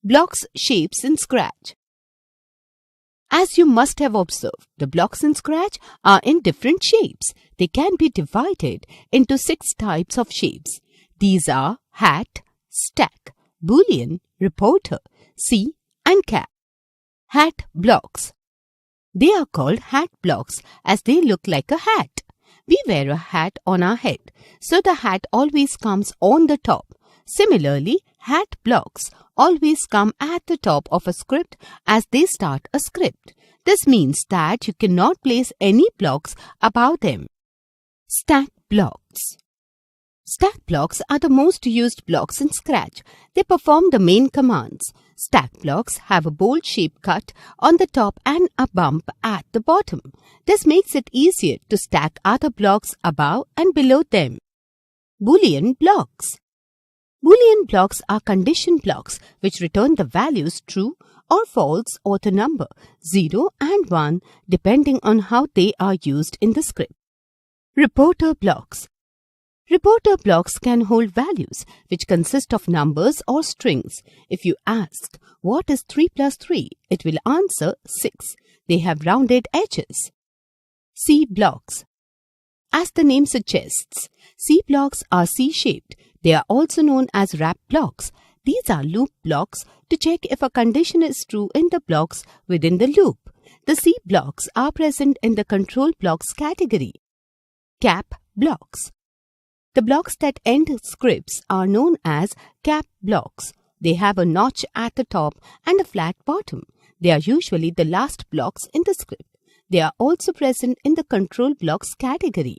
Blocks shapes in Scratch. As you must have observed, the blocks in Scratch are in different shapes. They can be divided into 6 types of shapes. These are hat, stack, boolean, reporter, C and cap. Hat blocks. They are called hat blocks as they look like a hat. We wear a hat on our head, so the hat always comes on the top. Similarly, hat blocks always come at the top of a script as they start a script. This means that you cannot place any blocks above them. Stack blocks. Stack blocks are the most used blocks in Scratch. They perform the main commands. Stack blocks have a bold shape cut on the top and a bump at the bottom. This makes it easier to stack other blocks above and below them. Boolean blocks. Boolean blocks are condition blocks which return the values true or false or the number 0 and 1 depending on how they are used in the script. Reporter blocks. Reporter blocks can hold values which consist of numbers or strings. If you ask, what is 3 plus 3? It will answer 6. They have rounded edges. C blocks. As the name suggests, C blocks are C-shaped. They are also known as wrap blocks. These are loop blocks to check if a condition is true in the blocks within the loop. The C blocks are present in the control blocks category. Cap blocks. The blocks that end scripts are known as cap blocks. They have a notch at the top and a flat bottom. They are usually the last blocks in the script. They are also present in the control blocks category.